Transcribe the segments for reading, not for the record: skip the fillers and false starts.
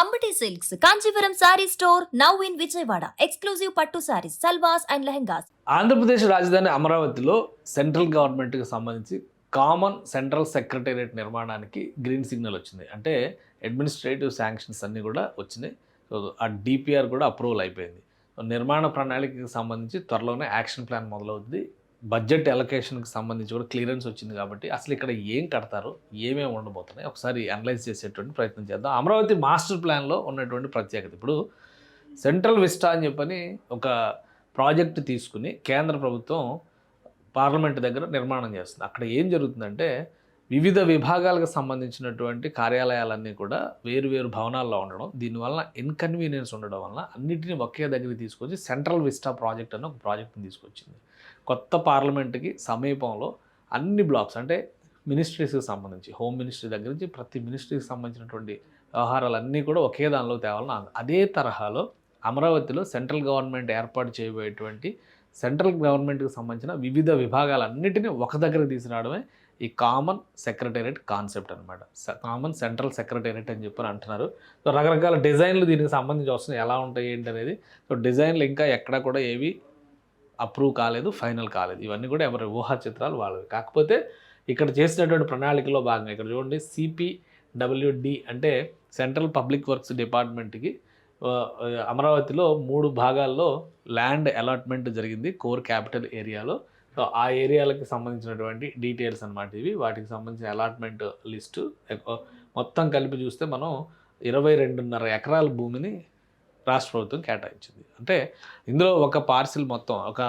Ambati silks Kanchipuram sorry store now in Vijayawada. Exclusive పట్టు saris, సల్వాస్ and lehengas. Andhra Pradesh రాజధాని అమరావతిలో సెంట్రల్ గవర్నమెంట్కి సంబంధించి కామన్ సెంట్రల్ సెక్రటేరియట్ నిర్మాణానికి గ్రీన్ సిగ్నల్ వచ్చింది. అంటే అడ్మినిస్ట్రేటివ్ శాంక్షన్స్ అన్నీ కూడా వచ్చినాయి. సో ఆ డిపిఆర్ కూడా అప్రూవల్ అయిపోయింది. సో నిర్మాణ ప్రణాళికకి సంబంధించి త్వరలోనే యాక్షన్ ప్లాన్ మొదలవుతుంది. బడ్జెట్ అలొకేషన్కి సంబంధించి కూడా క్లియరెన్స్ వచ్చింది. కాబట్టి అసలు ఇక్కడ ఏం కడతారు, ఏమేమి ఉండబోతున్నాయి ఒకసారి అనలైజ్ చేసేటువంటి ప్రయత్నం చేద్దాం. అమరావతి మాస్టర్ ప్లాన్లో ఉన్నటువంటి ప్రత్యేకత, ఇప్పుడు సెంట్రల్ విస్టా అని చెప్పని ఒక ప్రాజెక్ట్ తీసుకుని కేంద్ర ప్రభుత్వం పార్లమెంట్ దగ్గర నిర్మాణం చేస్తుంది. అక్కడ ఏం జరుగుతుందంటే వివిధ విభాగాలకు సంబంధించినటువంటి కార్యాలయాలన్నీ కూడా వేరు భవనాల్లో ఉండడం, దీనివల్ల ఇన్కన్వీనియన్స్ ఉండడం వల్ల అన్నింటినీ ఒకే దగ్గరికి తీసుకొచ్చి సెంట్రల్ విస్టా ప్రాజెక్ట్ అని ఒక ప్రాజెక్ట్ని తీసుకొచ్చింది. కొత్త పార్లమెంట్కి సమీపంలో అన్ని బ్లాక్స్, అంటే మినిస్ట్రీస్కి సంబంధించి హోమ్ మినిస్ట్రీ దగ్గర నుంచి ప్రతి మినిస్ట్రీకి సంబంధించినటువంటి వ్యవహారాలన్నీ కూడా ఒకే దానిలో తేవాలని, అదే తరహాలో అమరావతిలో సెంట్రల్ గవర్నమెంట్ ఏర్పాటు చేయబోయేటువంటి సెంట్రల్ గవర్నమెంట్కి సంబంధించిన వివిధ విభాగాలన్నింటినీ ఒక దగ్గరకు తీసుకురావడమే ఈ కామన్ సెక్రటేరియట్ కాన్సెప్ట్ అనమాట. కామన్ సెంట్రల్ సెక్రటేరియట్ అని చెప్పని అంటున్నారు. సో రకరకాల డిజైన్లు దీనికి సంబంధించి వస్తున్నాయి, ఎలా ఉంటాయి ఏంటి అనేది. సో డిజైన్లు ఇంకా ఎక్కడ కూడా ఏవి అప్రూవ్ కాలేదు, ఫైనల్ కాలేదు. ఇవన్నీ కూడా ఎవరి ఊహా చిత్రాలు వాళ్ళవి. కాకపోతే ఇక్కడ చేసినటువంటి ప్రణాళికలో భాగంగా ఇక్కడ చూడండి, సిపిడబ్ల్యూడి అంటే సెంట్రల్ పబ్లిక్ వర్క్స్ డిపార్ట్మెంట్కి అమరావతిలో 3 భాగాల్లో ల్యాండ్ అలాట్మెంట్ జరిగింది కోర్ క్యాపిటల్ ఏరియాలో. సో ఆ ఏరియాలకు సంబంధించినటువంటి డీటెయిల్స్ అనమాట ఇవి. వాటికి సంబంధించిన అలాట్మెంట్ లిస్టు మొత్తం కలిపి చూస్తే మనం 22.5 ఎకరాల భూమిని రాష్ట్ర ప్రభుత్వం కేటాయించింది. అంటే ఇందులో ఒక పార్సిల్ మొత్తం ఒక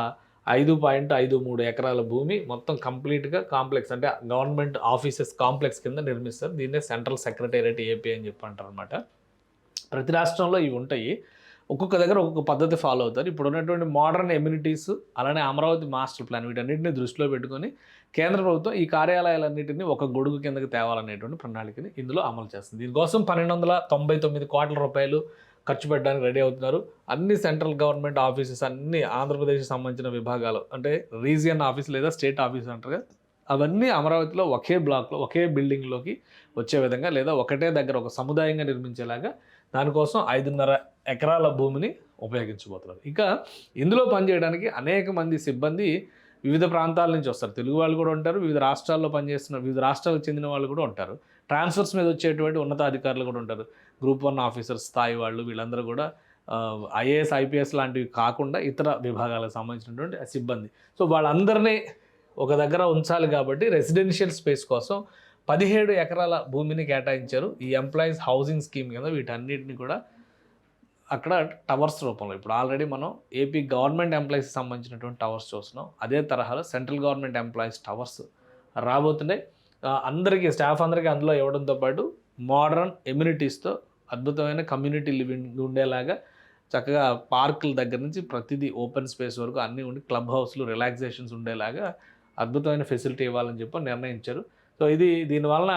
5.53 ఎకరాల భూమి మొత్తం కంప్లీట్గా కాంప్లెక్స్, అంటే గవర్నమెంట్ ఆఫీసెస్ కాంప్లెక్స్ కింద నిర్మిస్తారు. దీన్నే సెంట్రల్ సెక్రటేరియట్ ఏపీ అని చెప్పి అంటారు అనమాట. ప్రతి రాష్ట్రంలో ఇవి ఉంటాయి, ఒక్కొక్క దగ్గర ఒక్కొక్క పద్ధతి ఫాలో అవుతారు. ఇప్పుడు ఉన్నటువంటి మోడర్న్ ఎమ్యూనిటీస్, అలానే అమరావతి మాస్టర్ ప్లాన్, వీటన్నిటిని దృష్టిలో పెట్టుకొని కేంద్ర ప్రభుత్వం ఈ కార్యాలయాలన్నింటినీ ఒక గొడుగు కిందకి తేవాలనేటువంటి ప్రణాళికని ఇందులో అమలు చేస్తుంది. దీనికోసం 1299 కోట్ల రూపాయలు ఖర్చు పెట్టడానికి రెడీ అవుతున్నారు. అన్ని సెంట్రల్ గవర్నమెంట్ ఆఫీసెస్, అన్ని ఆంధ్రప్రదేశ్కి సంబంధించిన విభాగాలు, అంటే రీజియన్ ఆఫీస్ లేదా స్టేట్ ఆఫీస్ అంటారు, అవన్నీ అమరావతిలో ఒకే బ్లాక్లో ఒకే బిల్డింగ్లోకి వచ్చే విధంగా లేదా ఒకటే దగ్గర ఒక సముదాయంగా నిర్మించేలాగా దానికోసం 5.5 ఎకరాల భూమిని ఉపయోగించబోతున్నారు. ఇంకా ఇందులో పనిచేయడానికి అనేక మంది సిబ్బంది వివిధ ప్రాంతాల నుంచి వస్తారు. తెలుగు వాళ్ళు కూడా ఉంటారు, వివిధ రాష్ట్రాల్లో పనిచేస్తున్న వివిధ రాష్ట్రాలకు చెందిన వాళ్ళు కూడా ఉంటారు. ట్రాన్స్ఫర్స్ మీద వచ్చేటువంటి ఉన్నతాధికారులు కూడా ఉంటారు. గ్రూప్ 1 ఆఫీసర్స్ స్థాయి వాళ్ళు, వీళ్ళందరూ కూడా ఐఏఎస్ ఐపీఎస్ లాంటివి కాకుండా ఇతర విభాగాలకు సంబంధించినటువంటి సిబ్బంది. సో వాళ్ళందరినీ ఒక దగ్గర ఉంచాలి కాబట్టి రెసిడెన్షియల్ స్పేస్ కోసం 17 ఎకరాల భూమిని కేటాయించారు. ఈ ఎంప్లాయీస్ హౌసింగ్ స్కీమ్ కింద వీటన్నిటిని కూడా అక్కడ టవర్స్ రూపంలో, ఇప్పుడు ఆల్రెడీ మనం ఏపీ గవర్నమెంట్ ఎంప్లాయీస్కి సంబంధించినటువంటి టవర్స్ చూస్తున్నాం. అదే తరహాలో సెంట్రల్ గవర్నమెంట్ ఎంప్లాయీస్ టవర్స్ రాబోతున్నాయి. అందరికీ స్టాఫ్ అందరికీ అందులో ఇవ్వడంతో పాటు మోడర్న్ ఎమ్యూనిటీస్తో అద్భుతమైన కమ్యూనిటీ లివింగ్ ఉండేలాగా చక్కగా పార్కుల దగ్గర నుంచి ప్రతిదీ ఓపెన్ స్పేస్ వరకు అన్నీ ఉండి క్లబ్ హౌస్లు, రిలాక్సేషన్స్ ఉండేలాగా అద్భుతమైన ఫెసిలిటీ ఇవ్వాలని చెప్పి నిర్ణయించారు. సో దీనివలన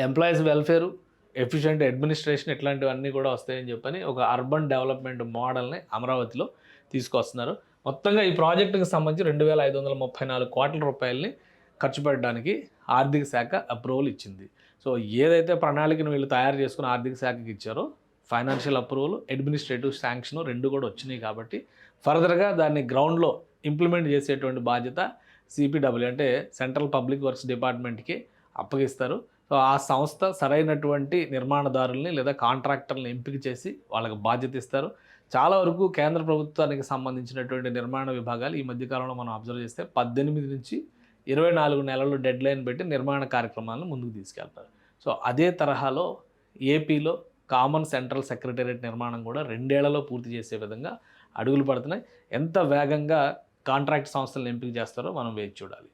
ఎంప్లాయీస్ వెల్ఫేరు, ఎఫిషియెంట్ అడ్మినిస్ట్రేషన్ ఇట్లాంటివన్నీ కూడా వస్తాయని చెప్పని ఒక అర్బన్ డెవలప్మెంట్ మోడల్ని అమరావతిలో తీసుకొస్తున్నారు. మొత్తంగా ఈ ప్రాజెక్టుకి సంబంధించి 2534 కోట్ల రూపాయలని ఖర్చు పెట్టడానికి ఆర్థిక శాఖ అప్రూవల్ ఇచ్చింది. సో ఏదైతే ప్రణాళికను వీళ్ళు తయారు చేసుకుని ఆర్థిక శాఖకి ఇచ్చారో ఫైనాన్షియల్ అప్రూవల్, అడ్మినిస్ట్రేటివ్ శాంక్షన్ 2 కూడా వచ్చినాయి. కాబట్టి ఫర్దర్గా దాన్ని గ్రౌండ్లో ఇంప్లిమెంట్ చేసేటువంటి బాధ్యత సిపిడబ్ల్యూ అంటే సెంట్రల్ పబ్లిక్ వర్క్స్ డిపార్ట్మెంట్కి అప్పగిస్తారు. సో ఆ సంస్థ సరైనటువంటి నిర్మాణదారుల్ని లేదా కాంట్రాక్టర్ని ఎంపిక చేసి వాళ్ళకి బాధ్యత ఇస్తారు. చాలా వరకు కేంద్ర ప్రభుత్వానికి సంబంధించినటువంటి నిర్మాణ విభాగాలు ఈ మధ్యకాలంలో మనం అబ్జర్వ్ చేస్తే 18 నుంచి 24 నెలలు డెడ్ లైన్ పెట్టి నిర్మాణ కార్యక్రమాలను ముందుకు తీసుకెళ్తారు. సో అదే తరహాలో ఏపీలో కామన్ సెంట్రల్ సెక్రటేరియట్ నిర్మాణం కూడా 2 ఏళ్లలో పూర్తి చేసే విధంగా అడుగులు పడుతున్నాయి. ఎంత వేగంగా కాంట్రాక్ట్ సంస్థలను ఎంపిక చేస్తారో మనం వేచి చూడాలి.